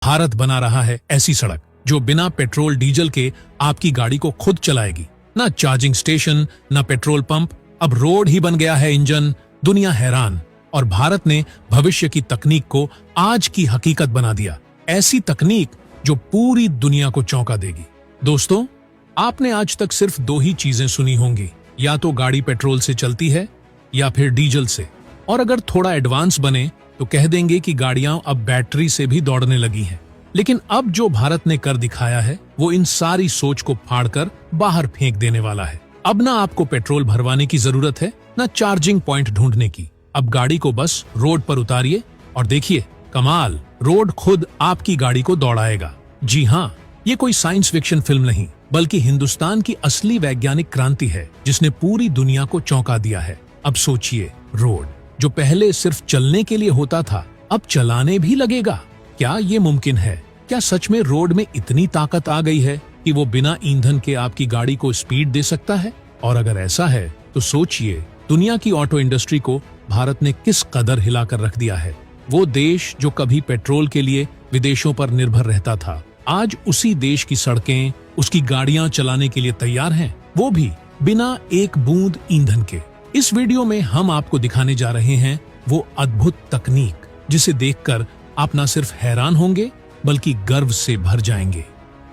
भारत बना रहा है ऐसी सड़क जो बिना पेट्रोल डीजल के आपकी गाड़ी को खुद चलाएगी। ना चार्जिंग स्टेशन, ना पेट्रोल पंप, अब रोड ही बन गया है इंजन। दुनिया हैरान, और भारत ने भविष्य की तकनीक को आज की हकीकत बना दिया। ऐसी तकनीक जो पूरी दुनिया को चौंका देगी। दोस्तों, आपने आज तक सिर्फ दो ही चीजें सुनी होंगी, या तो गाड़ी पेट्रोल से चलती है या फिर डीजल से, और अगर थोड़ा एडवांस बने तो कह देंगे कि गाड़ियां अब बैटरी से भी दौड़ने लगी हैं। लेकिन अब जो भारत ने कर दिखाया है वो इन सारी सोच को फाड़कर बाहर फेंक देने वाला है। अब ना आपको पेट्रोल भरवाने की जरूरत है, ना चार्जिंग पॉइंट ढूंढने की। अब गाड़ी को बस रोड पर उतारिए और देखिए कमाल, रोड खुद आपकी गाड़ी को दौड़ाएगा। जी हाँ, ये कोई साइंस फिक्शन फिल्म नहीं, बल्कि हिंदुस्तान की असली वैज्ञानिक क्रांति है जिसने पूरी दुनिया को चौंका दिया है। अब सोचिए, रोड जो पहले सिर्फ चलने के लिए होता था, अब चलाने भी लगेगा। क्या ये मुमकिन है? क्या सच में रोड में इतनी ताकत आ गई है कि वो बिना ईंधन के आपकी गाड़ी को स्पीड दे सकता है? और अगर ऐसा है तो सोचिए, दुनिया की ऑटो इंडस्ट्री को भारत ने किस कदर हिलाकर रख दिया है। वो देश जो कभी पेट्रोल के लिए विदेशों पर निर्भर रहता था, आज उसी देश की सड़कें, उसकी गाड़ियां चलाने के लिए तैयार हैं, वो भी बिना एक बूंद ईंधन के। इस वीडियो में हम आपको दिखाने जा रहे हैं वो अद्भुत तकनीक जिसे देखकर आप न सिर्फ हैरान होंगे बल्कि गर्व से भर जाएंगे।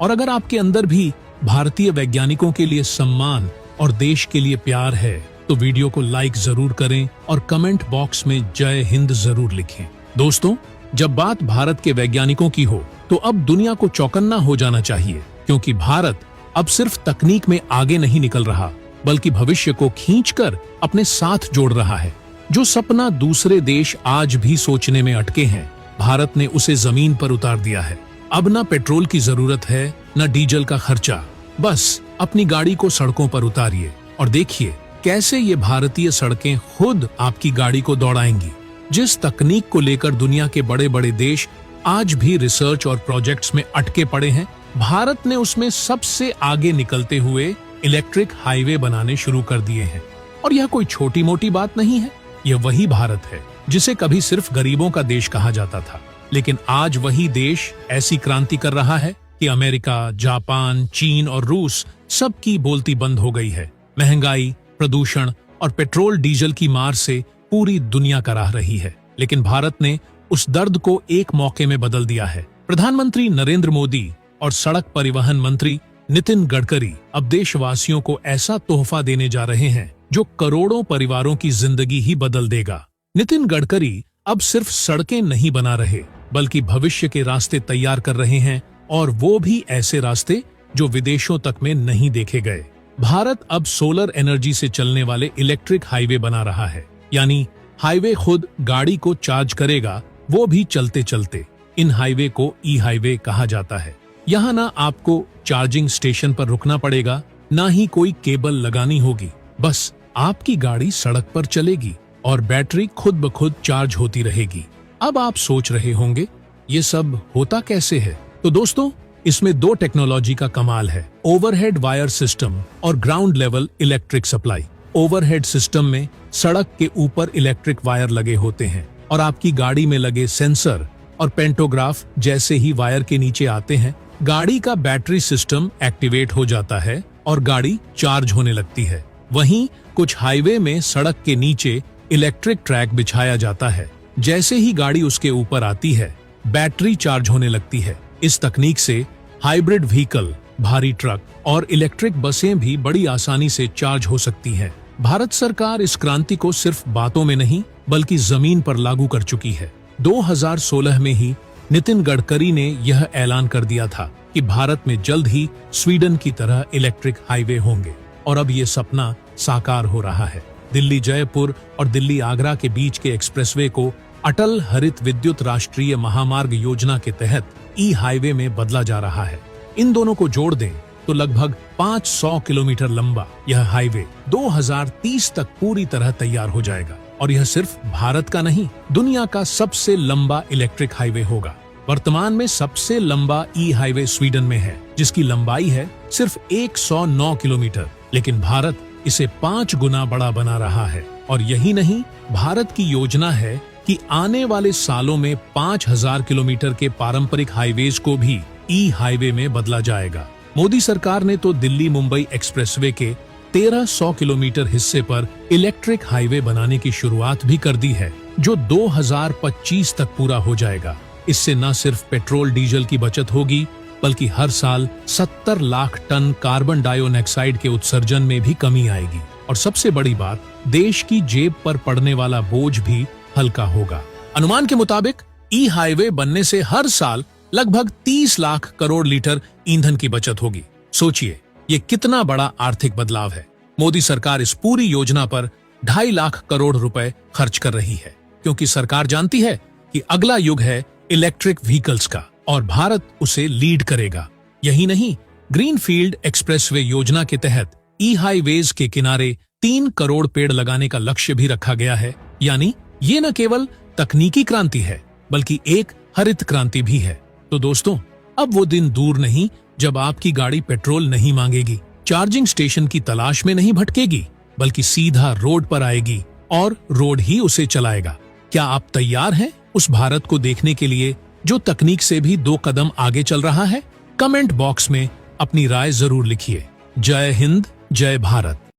और अगर आपके अंदर भी भारतीय वैज्ञानिकों के लिए सम्मान और देश के लिए प्यार है तो वीडियो को लाइक जरूर करें और कमेंट बॉक्स में जय हिंद जरूर लिखें। दोस्तों, जब बात भारत के वैज्ञानिकों की हो तो अब दुनिया को चौकन्ना हो जाना चाहिए, क्योंकि भारत अब सिर्फ तकनीक में आगे नहीं निकल रहा बल्कि भविष्य को खींचकर अपने साथ जोड़ रहा है। जो सपना दूसरे देश आज भी सोचने में अटके हैं, भारत ने उसे जमीन पर उतार दिया है। अब ना पेट्रोल की जरूरत है, ना डीजल का खर्चा। बस अपनी गाड़ी को सड़कों पर उतारिए और देखिए कैसे ये भारतीय सड़कें खुद आपकी गाड़ी को दौड़ाएंगी। जिस तकनीक को लेकर दुनिया के बड़े बड़े देश आज भी रिसर्च और प्रोजेक्ट्स में अटके पड़े हैं, भारत ने उसमें सबसे आगे निकलते हुए इलेक्ट्रिक हाईवे बनाने शुरू कर दिए हैं। और यह कोई छोटी मोटी बात नहीं है, यह वही भारत है जिसे कभी सिर्फ गरीबों का देश कहा जाता था। लेकिन आज वही देश ऐसी क्रांति कर रहा है कि अमेरिका, जापान, चीन और रूस सबकी बोलती बंद हो गई है। महंगाई, प्रदूषण और पेट्रोल डीजल की मार से पूरी दुनिया कराह रही है, लेकिन भारत ने उस दर्द को एक मौके में बदल दिया है। प्रधानमंत्री नरेंद्र मोदी और सड़क परिवहन मंत्री नितिन गडकरी अब देशवासियों को ऐसा तोहफा देने जा रहे हैं जो करोड़ों परिवारों की जिंदगी ही बदल देगा। नितिन गडकरी अब सिर्फ सड़कें नहीं बना रहे बल्कि भविष्य के रास्ते तैयार कर रहे हैं, और वो भी ऐसे रास्ते जो विदेशों तक में नहीं देखे गए। भारत अब सोलर एनर्जी से चलने वाले इलेक्ट्रिक हाईवे बना रहा है, यानी हाईवे खुद गाड़ी को चार्ज करेगा, वो भी चलते चलते। इन हाईवे को ई हाईवे कहा जाता है। यहाँ ना आपको चार्जिंग स्टेशन पर रुकना पड़ेगा, ना ही कोई केबल लगानी होगी। बस आपकी गाड़ी सड़क पर चलेगी और बैटरी खुद ब खुद चार्ज होती रहेगी। अब आप सोच रहे होंगे ये सब होता कैसे है? तो दोस्तों, इसमें दो टेक्नोलॉजी का कमाल है, ओवरहेड वायर सिस्टम और ground level electric supply. Overhead system में सड़क के ऊपर इलेक्ट्रिक वायर लगे होते हैं और आपकी गाड़ी में लगे सेंसर और पेंटोग्राफ जैसे ही वायर के नीचे आते हैं, गाड़ी का बैटरी सिस्टम एक्टिवेट हो जाता है और गाड़ी चार्ज होने लगती है। वहीं कुछ हाईवे में सड़क के नीचे इलेक्ट्रिक ट्रैक बिछाया जाता है। जैसे ही गाड़ी उसके ऊपर आती है, बैटरी चार्ज होने लगती है। इस तकनीक से हाइब्रिड व्हीकल, भारी ट्रक और इलेक्ट्रिक बसें भी बड़ी आसानी से चार्ज हो सकती हैं। भारत सरकार इस क्रांति को सिर्फ बातों में नहीं बल्कि जमीन पर लागू कर चुकी है। 2016 में ही नितिन गडकरी ने यह ऐलान कर दिया था कि भारत में जल्द ही स्वीडन की तरह इलेक्ट्रिक हाईवे होंगे, और अब ये सपना साकार हो रहा है। दिल्ली जयपुर और दिल्ली आगरा के बीच के एक्सप्रेसवे को अटल हरित विद्युत राष्ट्रीय महामार्ग योजना के तहत ई हाईवे में बदला जा रहा है। इन दोनों को जोड़ दें तो लगभग 500 किलोमीटर लंबा यह हाईवे 2030 तक पूरी तरह तैयार हो जाएगा, और यह सिर्फ भारत का नहीं, दुनिया का सबसे लंबा इलेक्ट्रिक हाईवे होगा। वर्तमान में सबसे लंबा ई हाईवे स्वीडन में है, जिसकी लंबाई है सिर्फ 109 किलोमीटर, लेकिन भारत इसे 5 गुना बड़ा बना रहा है। और यही नहीं, भारत की योजना है कि आने वाले सालों में 5000 किलोमीटर के पारंपरिक हाईवेज को भी ई हाईवे में बदला जाएगा। मोदी सरकार ने तो दिल्ली मुंबई एक्सप्रेसवे के 1300 किलोमीटर हिस्से पर इलेक्ट्रिक हाईवे बनाने की शुरुआत भी कर दी है, जो 2025 तक पूरा हो जाएगा। इससे न सिर्फ पेट्रोल डीजल की बचत होगी, बल्कि हर साल 70 लाख टन कार्बन डाइऑक्साइड के उत्सर्जन में भी कमी आएगी। और सबसे बड़ी बात, देश की जेब पर पड़ने वाला बोझ भी हल्का होगा। अनुमान के मुताबिक ई हाईवे बनने से हर साल लगभग 30 लाख करोड़ लीटर ईंधन की बचत होगी। सोचिए, ये कितना बड़ा आर्थिक बदलाव है। मोदी सरकार इस पूरी योजना पर 2.5 लाख करोड़ रुपए खर्च कर रही है, क्योंकि सरकार जानती है कि अगला युग है इलेक्ट्रिक व्हीकल्स का और भारत उसे लीड करेगा। यही नहीं, ग्रीनफील्ड एक्सप्रेसवे योजना के तहत ई हाईवेज के किनारे 3 करोड़ पेड़ लगाने का लक्ष्य भी रखा गया है। यानी ये न केवल तकनीकी क्रांति है, बल्कि एक हरित क्रांति भी है। तो दोस्तों, अब वो दिन दूर नहीं जब आपकी गाड़ी पेट्रोल नहीं मांगेगी, चार्जिंग स्टेशन की तलाश में नहीं भटकेगी, बल्कि सीधा रोड पर आएगी और रोड ही उसे चलाएगा। क्या आप तैयार हैं उस भारत को देखने के लिए जो तकनीक से भी 2 कदम आगे चल रहा है? कमेंट बॉक्स में अपनी राय जरूर लिखिए। जय हिंद, जय भारत।